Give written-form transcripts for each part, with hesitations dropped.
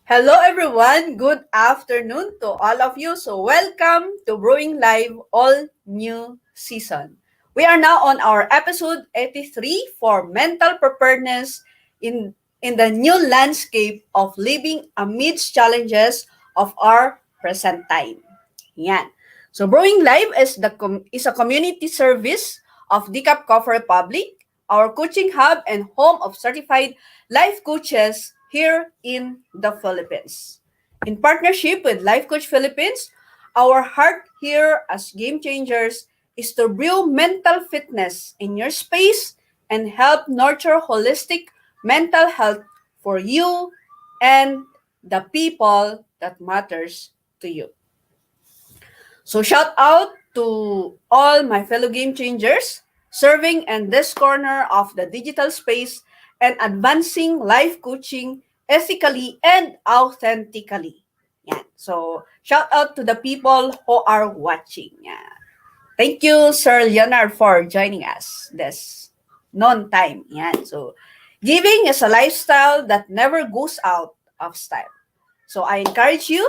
Hello everyone, good afternoon to all of you. So welcome to Brewing Live all new season. We are now on our episode 83 for mental preparedness in the new landscape of living amidst challenges of our present time. Yan. So Brewing Live is a community service of Decaf Coffee Republic, our coaching hub and home of certified life coaches here in the Philippines. In partnership with Life Coach Philippines, our heart here as game changers is to brew mental fitness in your space and help nurture holistic mental health for you and the people that matters to you. So shout out to all my fellow game changers serving in this corner of the digital space and advancing life coaching ethically and authentically. Yan. So shout out to the people who are watching. Yan. Thank you, Sir Leonard, for joining us this non-time. Yan. So giving is a lifestyle that never goes out of style. So I encourage you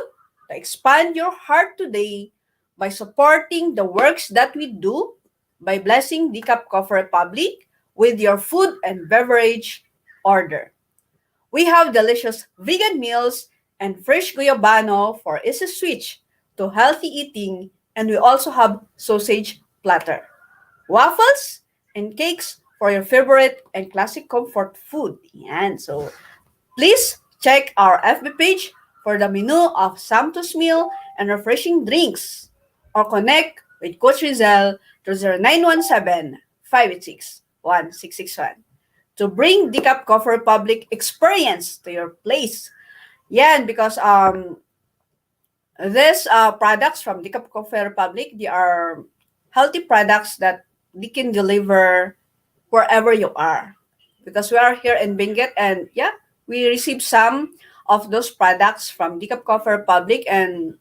to expand your heart today by supporting the works that we do by blessing Decaf Coffee Republic with your food and beverage order. We have delicious vegan meals and fresh guyabano for easy switch to healthy eating, and we also have sausage platter, waffles, and cakes for your favorite and classic comfort food. Yan. So please check our FB page for the menu of sumptuous meal and refreshing drinks, or connect with Coach Rezzhel to 0917-586-1661 to bring Decaf Coffee Republic experience to your place. Yan, because these products from Decaf Coffee Republic, they are healthy products that they can deliver wherever you are. Because we are here in Benguet, and yeah, we received some of those products from Decaf Coffee Republic, and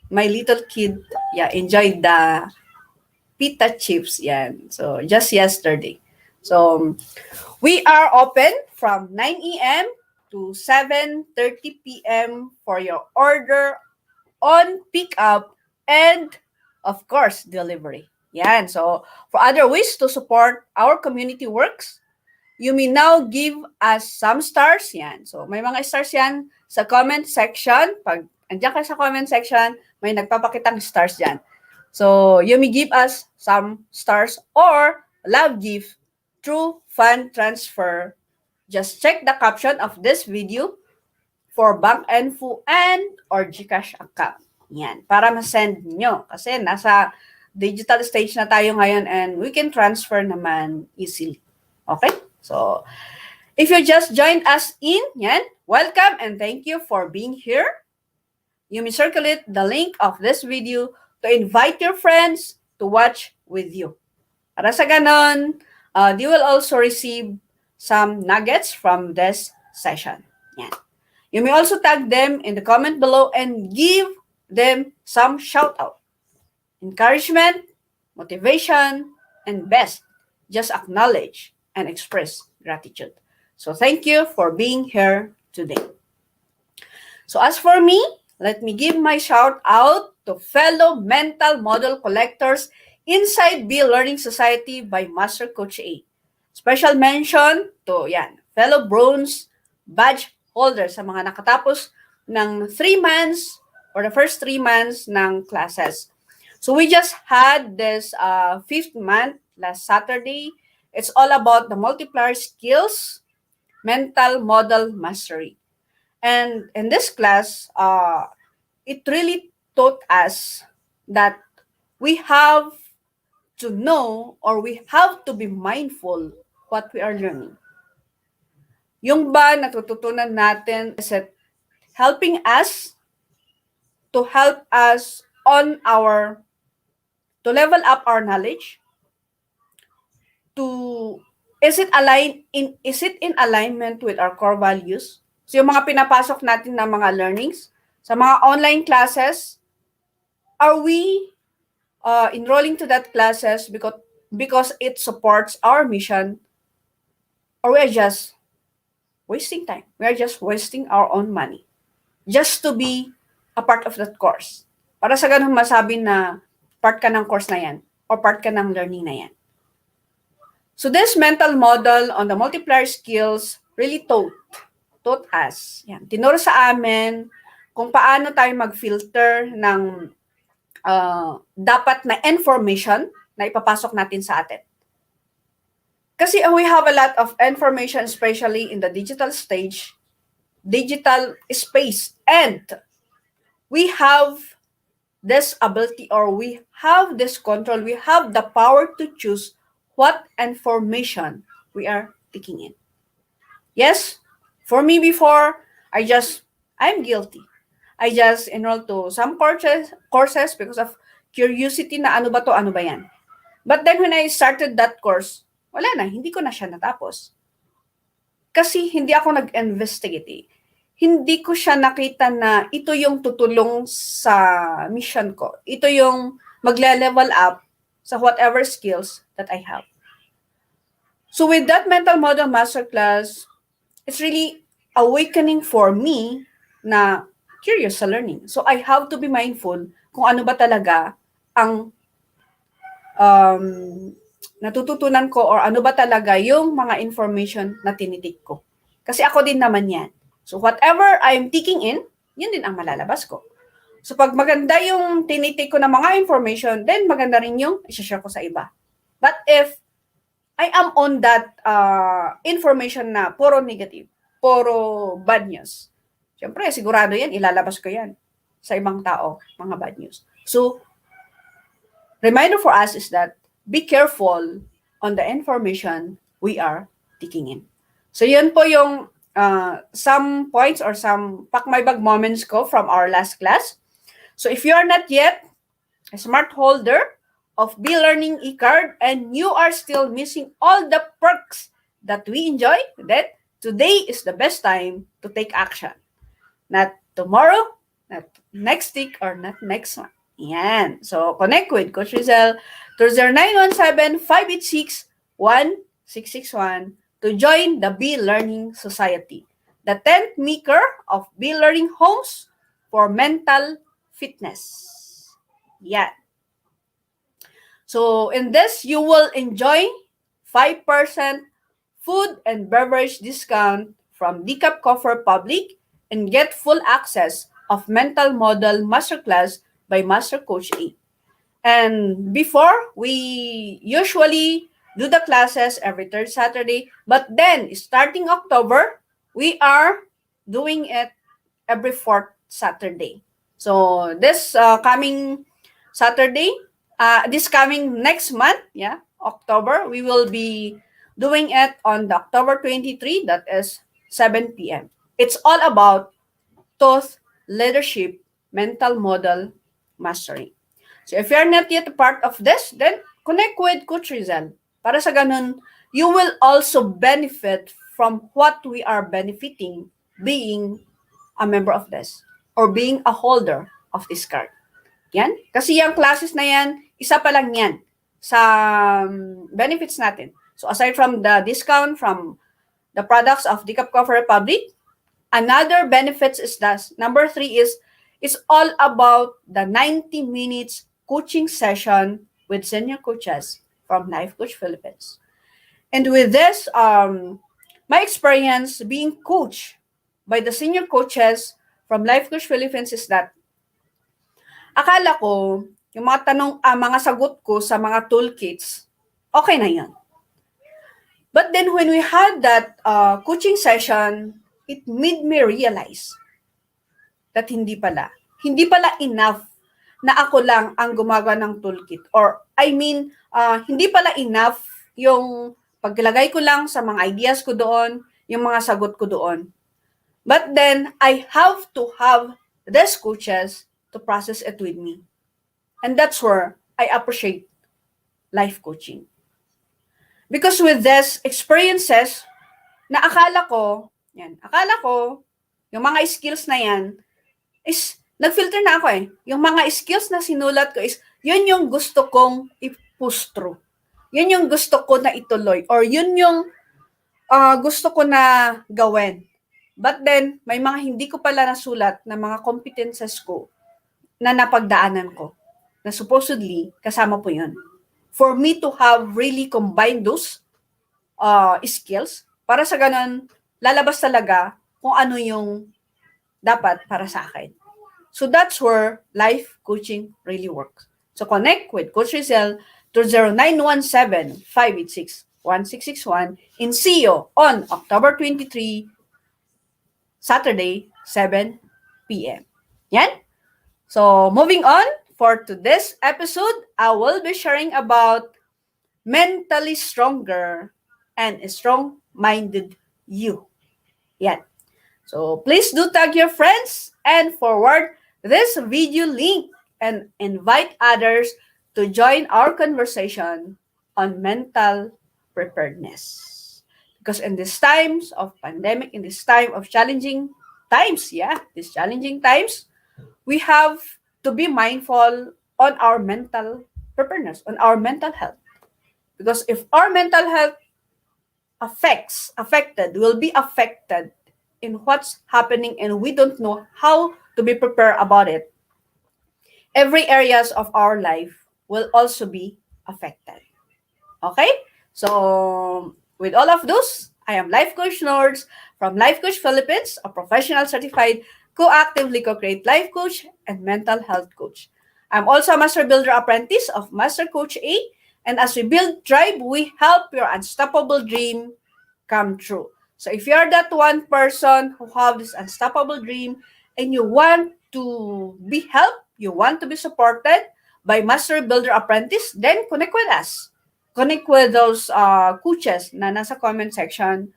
my little kid, yeah, enjoyed the pita chips. Yan. So just yesterday. So we are open from 9 a.m. to 7:30 p.m. for your order on pickup and of course delivery. Yan. So for other ways to support our community works, you may now give us some stars. Yan. So may mga stars yan sa comment section. Pag andyan ka sa comment section, may nagpapakitang stars dyan. So you may give us some stars or love gift through fund transfer. Just check the caption of this video for bank info and or GCash account. Yan, para ma-send nyo. Kasi nasa digital stage na tayo ngayon and we can transfer naman easily. Okay? So, if you just joined us in, yan, welcome and thank you for being here. You may circulate the link of this video to invite your friends to watch with you. Para sa ganon, they will also receive some nuggets from this session. Yan. You may also tag them in the comment below and give them some shout out. Encouragement, motivation, and best, just acknowledge and express gratitude. So thank you for being here today. So as for me, let me give my shout out to fellow mental model collectors inside Be Learning Society by Master Coach A. Special mention to yan, fellow bronze badge holders sa mga nakatapos ng 3 months or the first 3 months ng classes. So we just had this 5th month last Saturday. It's all about the multiplier skills, mental model mastery. And in this class, it really taught us that we have to know or we have to be mindful what we are learning. Yung ba natututunan natin is it helping us to help us on our to level up our knowledge, to is it in alignment with our core values? So yung mga pinapasok natin na mga learnings sa mga online classes, are we enrolling to that classes because it supports our mission, or we are just wasting time. We are just wasting our own money just to be a part of that course. Para sa ganun masabi na part ka ng course na yan or part ka ng learning na yan. So this mental model on the multiplier skills really taught us. Yan, tinuro sa amin kung paano tayo mag-filter ng dapat na information na ipapasok natin sa atin. Kasi we have a lot of information, especially in the digital stage, digital space, and we have this ability or we have this control, we have the power to choose what information we are taking in. Yes, for me before, I'm guilty. I just enrolled to some courses because of curiosity na ano ba to, ano ba yan. But then when I started that course, wala na, hindi ko na siya natapos. Kasi hindi ako nag-investigate. Hindi ko siya nakita na ito yung tutulong sa mission ko. Ito yung magle-level up sa whatever skills that I have. So with that mental model masterclass, it's really awakening for me na curious sa learning. So I have to be mindful kung ano ba talaga ang natututunan ko or ano ba talaga yung mga information na tinitik ko. Kasi ako din naman yan. So whatever I'm taking in, yun din ang malalabas ko. So pag maganda yung tinitik ko na mga information, then maganda rin yung i-share ko sa iba. But if I am on that information na puro negative, puro bad news, siyempre sigurado yan, ilalabas ko yan sa ibang tao, mga bad news. So reminder for us is that be careful on the information we are taking in. So yun po yung some points or some pack-my-bag moments ko from our last class. So if you are not yet a smart holder of B-Learning e-card and you are still missing all the perks that we enjoy, then today is the best time to take action. Not tomorrow, not next week, or not next month. Yan. So connect with Coach Rezzhel to 0917-586-1661 to join the B-Learning Society, the 10th maker of B-Learning homes for mental fitness. Yan. So in this, you will enjoy 5% food and beverage discount from Decaf Coffee Public and get full access of Mental Model Masterclass by Master Coach A. And before, we usually do the classes every third Saturday, but then starting October, we are doing it every fourth Saturday. So this coming Saturday, this coming next month, October, we will be doing it on the October 23, that is 7 p.m. It's all about thought leadership, mental model mastery. So if you're not yet a part of this, then connect with Coach Rezzhel. Para sa ganun, you will also benefit from what we are benefiting being a member of this or being a holder of this card. Yan. Kasi yung classes na yan, isa pa lang yan sa benefits natin. So aside from the discount from the products of Decaf Coffee Republic, another benefits is that number 3 is it's all about the 90 minutes coaching session with senior coaches from Life Coach Philippines. And with this, my experience being coached by the senior coaches from Life Coach Philippines is that akala ko, yung mga tanong, mga sagot ko sa mga toolkits, okay na yan. But then when we had that coaching session, it made me realize that hindi pala enough na ako lang ang gumagawa ng toolkit. Or, hindi pala enough yung paglagay ko lang sa mga ideas ko doon, yung mga sagot ko doon. But then, I have to have these coaches to process it with me. And that's where I appreciate life coaching. Because with these experiences, na akala ko, yung mga skills na yan, is nag-filter na ako eh. Yung mga skills na sinulat ko is, yun yung gusto kong i-push through. Yun yung gusto ko na ituloy. Or yun yung gusto ko na gawin. But then, may mga hindi ko pala nasulat na mga competences ko na napagdaanan ko. Na supposedly, kasama po yun. For me to have really combined those skills, para sa ganun, lalabas talaga kung ano yung dapat para sa akin. So that's where life coaching really works. So connect with Coach Rezzhel to 0917-586-1661 and see you on October 23, Saturday, 7 p.m. Yan. So moving on, for today's episode, I will be sharing about mentally stronger and strong-minded you. Yan. So please do tag your friends and forward this video link and invite others to join our conversation on mental preparedness. Because in these times of pandemic, in this time of challenging times, these challenging times, we have to be mindful on our mental preparedness, on our mental health. Because if our mental health will be affected in what's happening and we don't know how to be prepared about it, every areas of our life will also be affected. Okay? So, with all of those, I am Life Coach Nords from Life Coach Philippines, a professional certified co-actively co-create life coach and mental health coach. I'm also a Master Builder Apprentice of Master Coach A, and as we build Tribe, we help your unstoppable dream come true. So if you're that one person who have this unstoppable dream and you want to be helped, you want to be supported by Master Builder Apprentice, then connect with us. Connect with those coaches na nasa comment section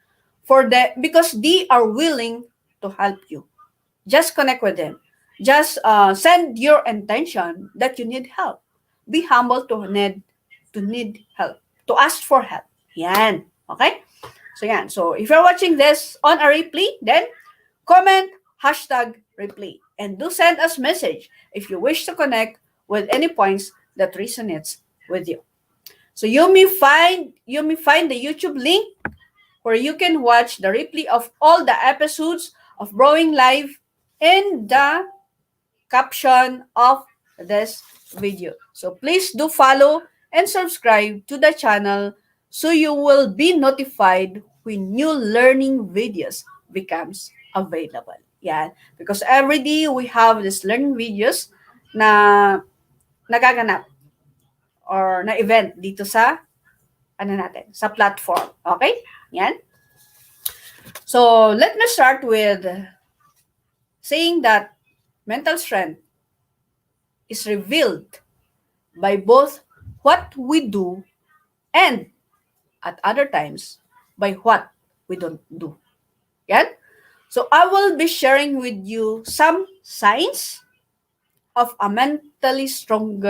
because they are willing to help you. Just connect with them. Just send your intention that you need help. Be humble to need help, to ask for help. Yan. Okay? So yan. So if you're watching this on a replay, then comment #replay and do send us message if you wish to connect with any points that resonates with you. So you may find the YouTube link where you can watch the replay of all the episodes of Brewing Live in the caption of this video. So please do follow and subscribe to the channel so you will be notified when new learning videos becomes available. Yeah, because every day we have this learning videos na nagaganap or na event dito sa sa platform. Okay? Yan. So, let me start with saying that mental strength is revealed by both what we do and at other times by what we don't do. Yan? So, I will be sharing with you some signs of a mentally strong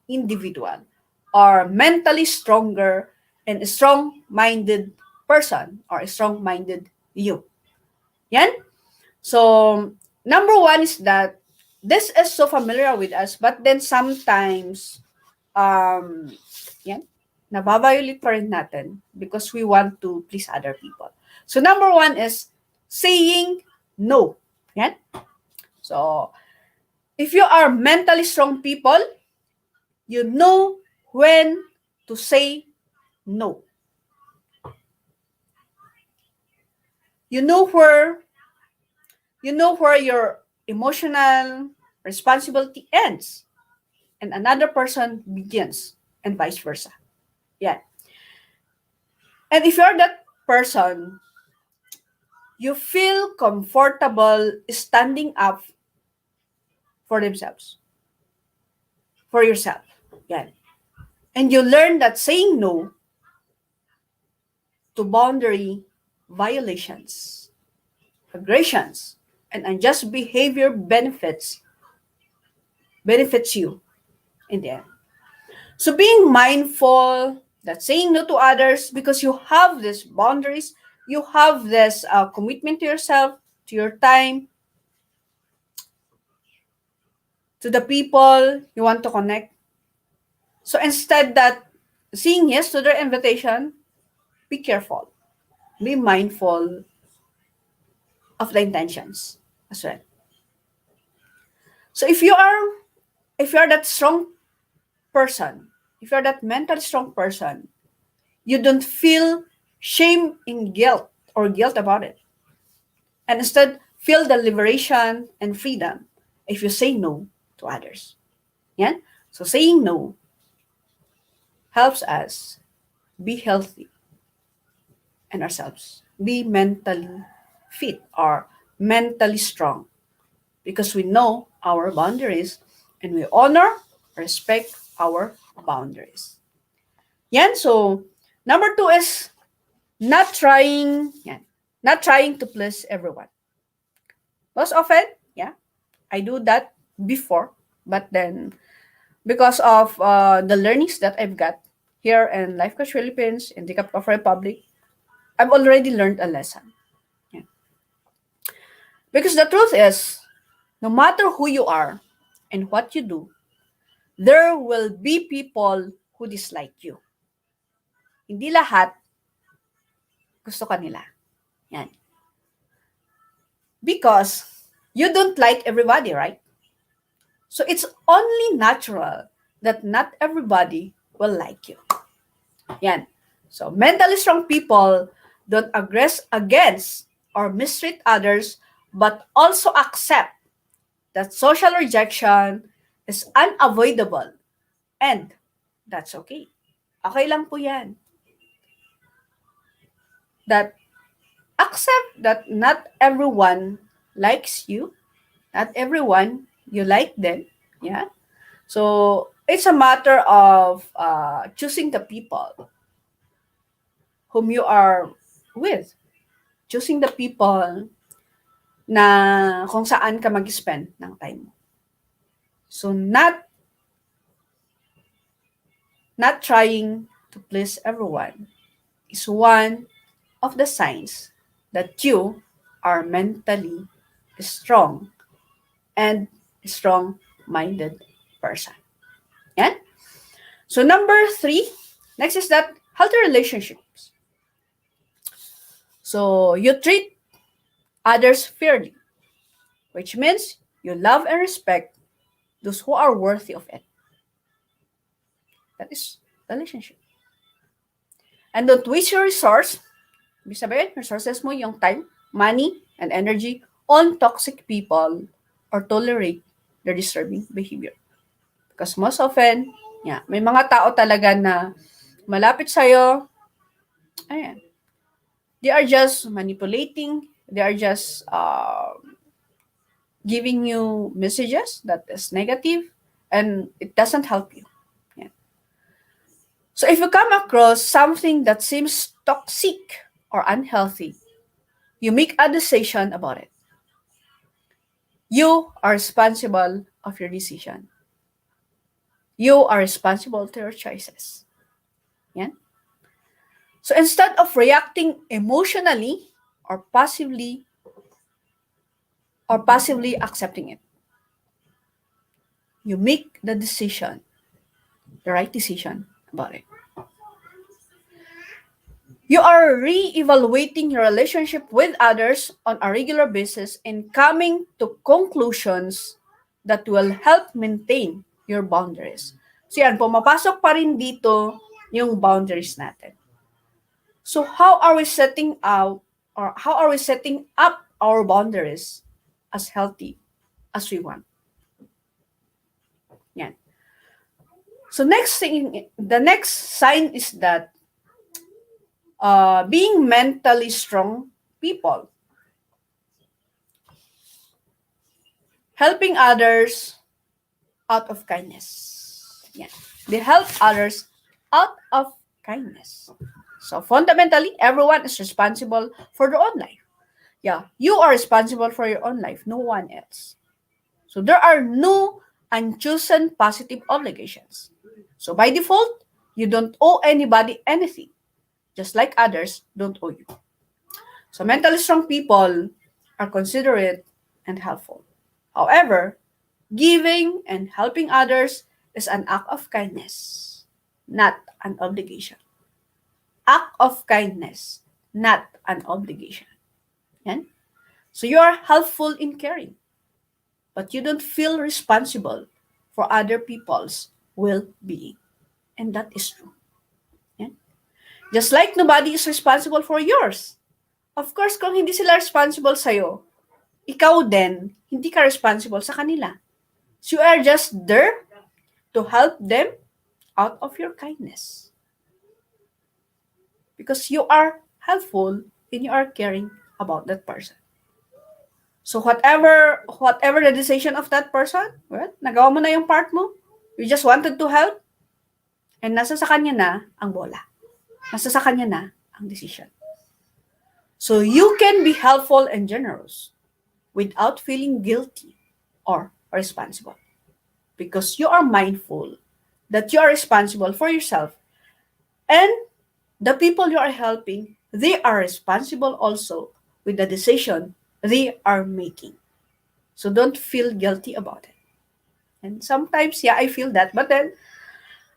individual or mentally stronger and strong-minded person or a strong-minded you. Yan? So, number one is that this is so familiar with us, but then sometimes, nababiolate pa rin natin because we want to please other people. So, number one is saying no. Yan? So, if you are mentally strong people, you know when to say no. You know where your emotional responsibility ends and another person begins and vice versa. Yeah. And if you're that person, you feel comfortable standing up for themselves, for yourself. Yeah. And you learn that saying no to boundary violations, aggressions, and unjust behavior benefits you in the end. So being mindful that saying no to others because you have these boundaries, you have this commitment to yourself, to your time, to the people you want to connect. So instead that saying yes to their invitation, be careful. Be mindful of the intentions as well. So if you are that strong person, if you're that mentally strong person, you don't feel shame and guilt about it. And instead feel the liberation and freedom if you say no to others. Yeah? So saying no helps us be healthy and ourselves. Be mentally fit or mentally strong because we know our boundaries and we honor, respect our boundaries. Yan, so number 2 is not trying to please everyone. Most often, yeah, I do that before, but then because of the learnings that I've got here in Life Coach Philippines, in the CACC Republic, I've already learned a lesson. Yeah. Because the truth is, no matter who you are and what you do, there will be people who dislike you. Hindi lahat gusto ka nila. Yan. Because you don't like everybody, right? So it's only natural that not everybody will like you. Yan. So mentally strong people don't aggress against or mistreat others, but also accept that social rejection is unavoidable and that's okay. Okay lang po yan. That accept that not everyone likes you, not everyone you like them. Yeah. So it's a matter of choosing the people whom you are with, choosing the people na kung saan ka mag-spend ng time mo. So not trying to please everyone is one of the signs that you are mentally strong and strong-minded person. Yan. So number 3, next is that healthy relationships. So you treat others fairly, which means you love and respect those who are worthy of it. That is relationship. And don't waste your ibig sabihin, resources mo, yung time, money, and energy on toxic people or tolerate their disturbing behavior. Because most often, may mga tao talaga na malapit sa'yo, ayan, they are just manipulating, they are just giving you messages that is negative, and it doesn't help you. Yeah. So if you come across something that seems toxic or unhealthy, you make a decision about it. You are responsible of your decision. You are responsible to your choices. Yeah? So instead of reacting emotionally or passively accepting it, you make the right decision about it. You are re-evaluating your relationship with others on a regular basis and coming to conclusions that will help maintain your boundaries. So yan, pumapasok pa rin dito yung boundaries natin. So how are we setting up our boundaries as healthy as we want? Yan. So the next sign is that being mentally strong people, helping others out of kindness. Yeah. They help others out of kindness. So fundamentally, everyone is responsible for their own life. Yeah, you are responsible for your own life, no one else. So there are no unchosen positive obligations. So by default, you don't owe anybody anything, just like others don't owe you. So mentally strong people are considerate and helpful. However, giving and helping others is an act of kindness, not an obligation. act of kindness, not an obligation. Yan. So you are helpful in caring, but you don't feel responsible for other people's well-being. And that is true. Yan. Just like nobody is responsible for yours. Of course, kung hindi sila responsible sa'yo, ikaw din, hindi ka responsible sa kanila. So you are just there to help them out of your kindness. Because you are helpful and you are caring about that person. So whatever the decision of that person, well, nagawa mo na yung part mo. You just wanted to help. And nasa sa kanya na ang bola. Nasa sa kanya na ang decision. So you can be helpful and generous without feeling guilty or responsible. Because you are mindful that you are responsible for yourself. And the people you are helping, they are responsible also with the decision they are making. So don't feel guilty about it. And sometimes, yeah, I feel that. But then,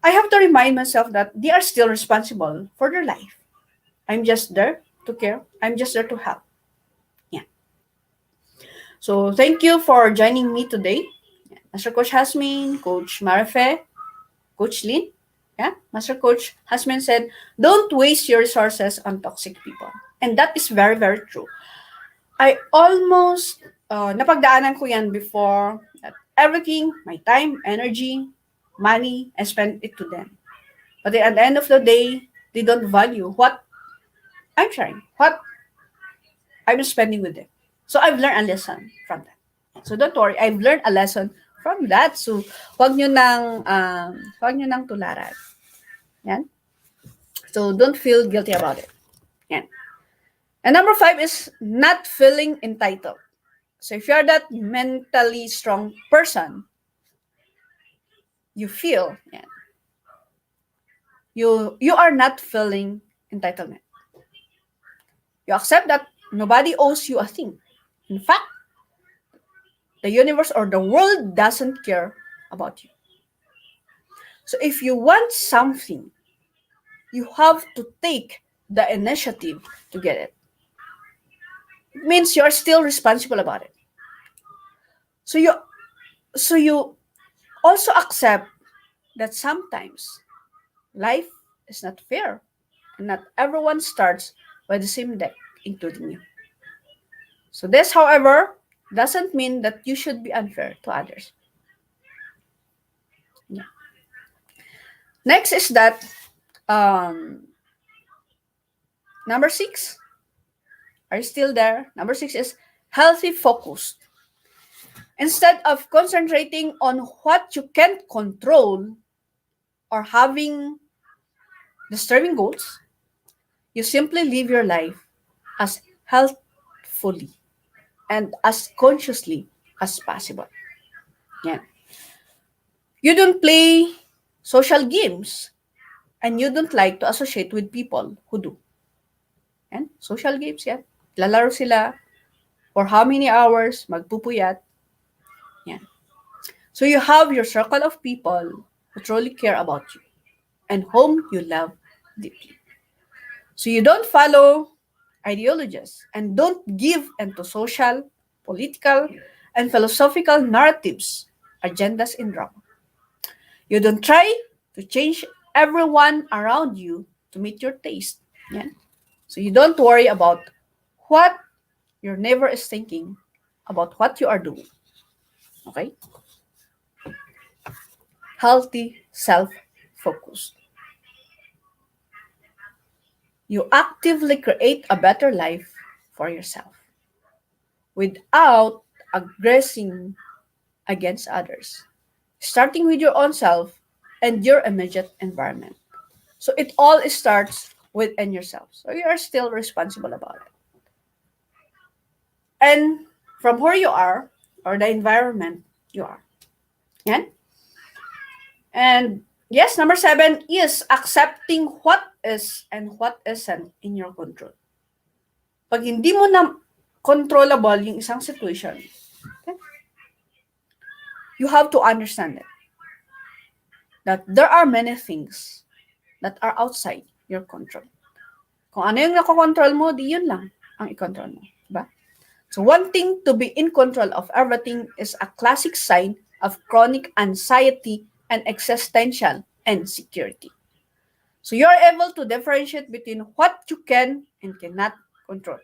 I have to remind myself that they are still responsible for their life. I'm just there to care. I'm just there to help. Yeah. So thank you for joining me today. Master Coach Hasmin, Coach Marife, Coach Lynn. Yeah, Master Coach Hasmin said, don't waste your resources on toxic people. And that is very, very true. I almost, napagdaanan ko yan before, that everything, my time, energy, money, I spend it to them. But at the end of the day, they don't value what I'm sharing, what I'm spending with them. So I've learned a lesson from that. So don't worry, I've learned a lesson from that. So huwag nyo nang tularan. Yan. So don't feel guilty about it. Yan. And number 5 is not feeling entitled. So if you're that mentally strong person, you feel, yan, you are not feeling entitlement. You accept that nobody owes you a thing. In fact, the universe or the world doesn't care about you. So if you want something, you have to take the initiative to get it. It means you're still responsible about it. So you also accept that sometimes life is not fair and not everyone starts by the same deck, including you. So this, however, doesn't mean that you should be unfair to others. Yeah. Next is that number 6. Are you still there? Number 6 is healthy focus. Instead of concentrating on what you can't control or having disturbing goals, you simply live your life as healthfully and as consciously as possible. Yeah. You don't play social games and you don't like to associate with people who do. And social games, yeah. Lalaro sila for how many hours, magpupuyat. Yeah. So you have your circle of people who truly care about you and whom you love deeply. So you don't follow ideologies and don't give into social, political, and philosophical narratives, agendas, and drama. You don't try to change everyone around you to meet your taste. Yeah? So you don't worry about what your neighbor is thinking about what you are doing. Okay? Healthy self-focus. You actively create a better life for yourself without aggressing against others, starting with your own self and your immediate environment. So it all starts within yourself. So you are still responsible about it. And from where you are or the environment you are. Yan. And yes, number 7 is accepting what is and what isn't in your control. Pag hindi mo na controllable yung isang situation, okay, you have to understand it. That there are many things that are outside your control. Kung ano yung nakokontrol mo, di yun lang ang i-control mo. Diba? So wanting to be in control of everything is a classic sign of chronic anxiety and existential insecurity. So you're able to differentiate between what you can and cannot control.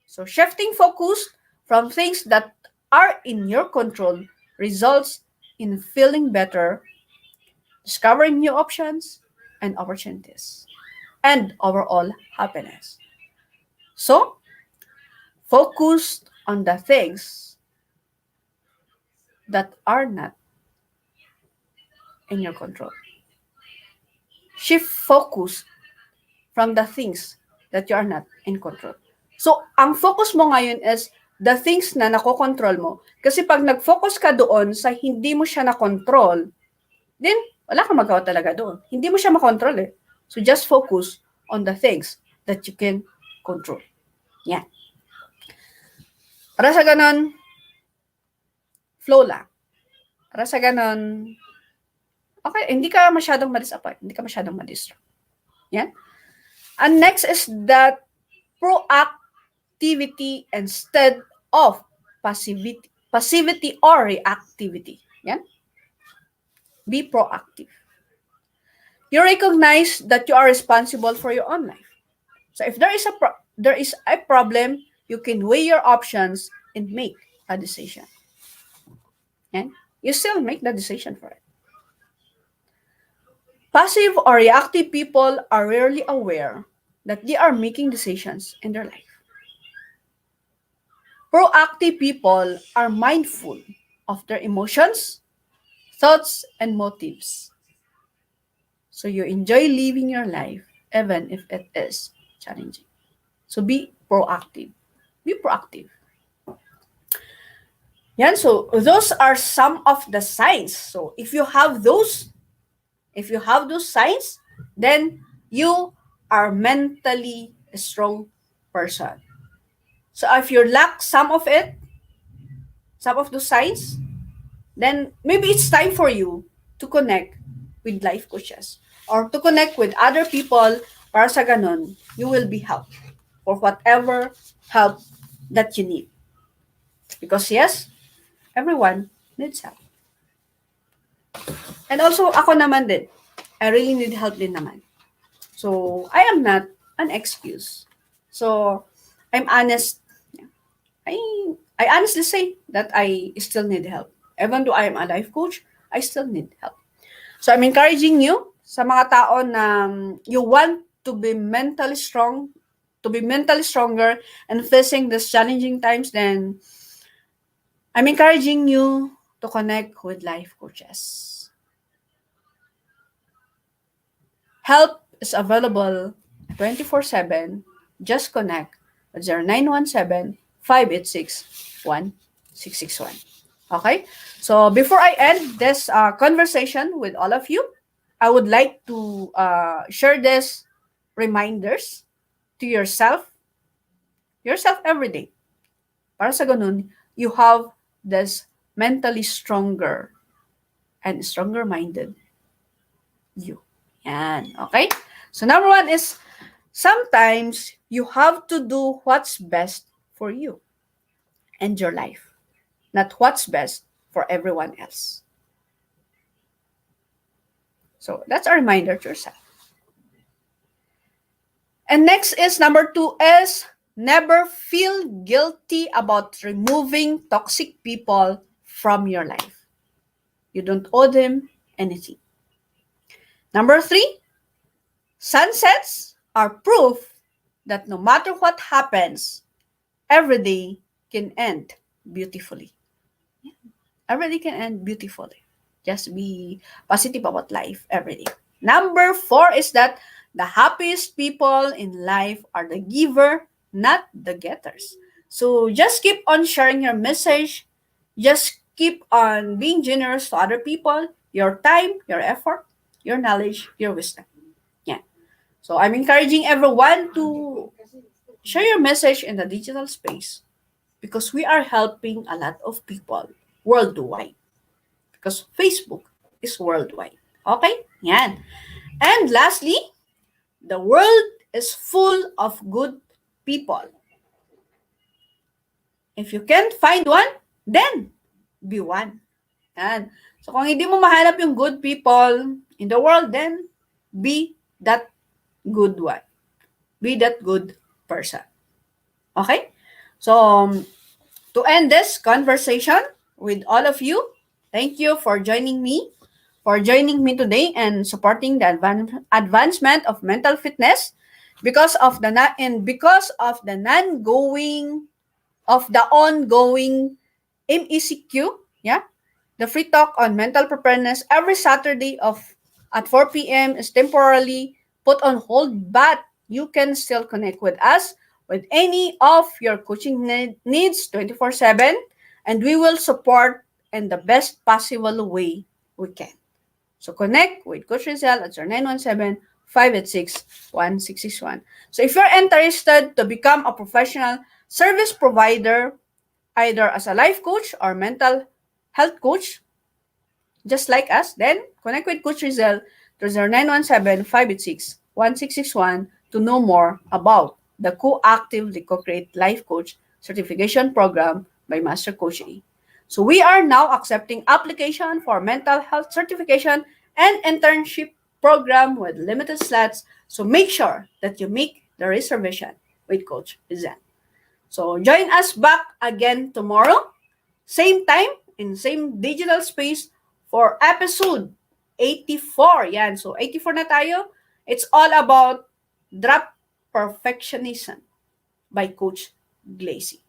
So shifting focus from things that are in your control results in feeling better, discovering new options and opportunities, and overall happiness. So focus on the things that are not in your control. Shift focus from the things that you are not in control. So, ang focus mo ngayon is the things na nakokontrol mo. Kasi pag nag-focus ka doon sa hindi mo siya na-control, then wala kang magawa talaga doon. Hindi mo siya makontrol eh. So, just focus on the things that you can control. Yan. Para sa ganon, flow lang. Para sa ganon, okay, hindi ka masyadong ma-disappoint. Hindi ka masyadong ma-distract. Yan. And next is that proactivity instead of passivity or reactivity. Yan. Be proactive. You recognize that you are responsible for your own life. So if there is a problem, you can weigh your options and make a decision. And you still make the decision for it. Passive or reactive people are rarely aware that they are making decisions in their life. Proactive people are mindful of their emotions, thoughts, and motives. So you enjoy living your life even if it is challenging. So be proactive. Be proactive. Yan, so those are some of the signs. So if you have those signs, then you are mentally a strong person. So if you lack some of those signs, then maybe it's time for you to connect with life coaches or to connect with other people para sa ganon, you will be helped for whatever help that you need. Because yes, everyone needs help. And also, ako naman din, I really need help din naman. So, I am not an excuse. So, I'm honest. I honestly say that I still need help. Even though I am a life coach, I still need help. So, I'm encouraging you sa mga tao na you want to be mentally strong, to be mentally stronger and facing these challenging times, then I'm encouraging you to connect with life coaches. Help is available 24/7. Just connect at 0917-586-1661. Okay? So before I end this conversation with all of you, I would like to share these reminders to yourself every day. Para sa ganun, you have this mentally stronger and stronger-minded you. Yan. Okay? So number one is, sometimes you have to do what's best for you and your life, not what's best for everyone else. So that's a reminder to yourself. And next is number two is, never feel guilty about removing toxic people from your life. You don't owe them anything. Number three, sunsets are proof that no matter what happens, every day can end beautifully. Every day can end beautifully. Just be positive about life every day. Number four is that the happiest people in life are the giver, not the getters. So just keep on sharing your message. Just keep on being generous to other people, your time, your effort, your knowledge, your wisdom. Yeah. So I'm encouraging everyone to share your message in the digital space because we are helping a lot of people worldwide. Because Facebook is worldwide. Okay? Yan. And lastly, the world is full of good people. If you can't find one, then be one. Yan. So kung hindi mo mahanap yung good people in the world, then be that good one. Be that good person. Okay? So, to end this conversation with all of you, thank you for joining me today and supporting the advancement of mental fitness because of the ongoing MECQ, yeah, the free talk on mental preparedness every Saturday at 4 p.m. is temporarily put on hold, but you can still connect with us with any of your coaching needs 24/7, and we will support in the best possible way we can. So connect with Coach Rezzhel at 0917-586-1661. So if you're interested to become a professional service provider, either as a life coach or mental health coach, just like us, then connect with Coach Rezzhel to 0917-586-1661 to know more about the co-active co-create life coach certification program by Master Coach A. So we are now accepting application for mental health certification and internship program with limited slots. So make sure that you make the reservation with Coach Rezzhel. So join us back again tomorrow, same time, in same digital space for episode 84. Yan. So 84 na tayo. It's all about drop perfectionism by Coach Glacy.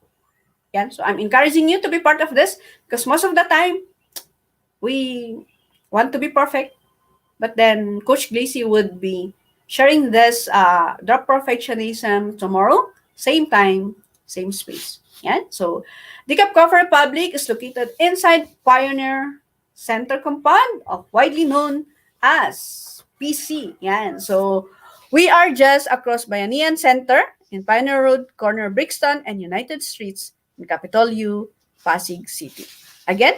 Yan. So I'm encouraging you to be part of this because most of the time we want to be perfect, but then Coach Glacy would be sharing this drop perfectionism tomorrow, same time, same space. Yan. So the Coffee Republic is located inside Pioneer Center compound of widely known as PC. Yan. So we are just across Bayanihan Center in Pioneer Road, corner Brixton and United Streets in Capitol U, Pasig City. Again,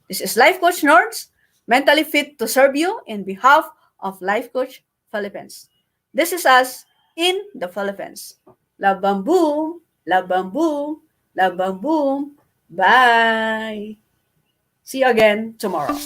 this is Life Coach Nords, mentally fit to serve you in behalf of Life Coach Philippines. This is us in the Philippines. Love bam boom, love bam boom, love bam boom. Bye. See you again tomorrow.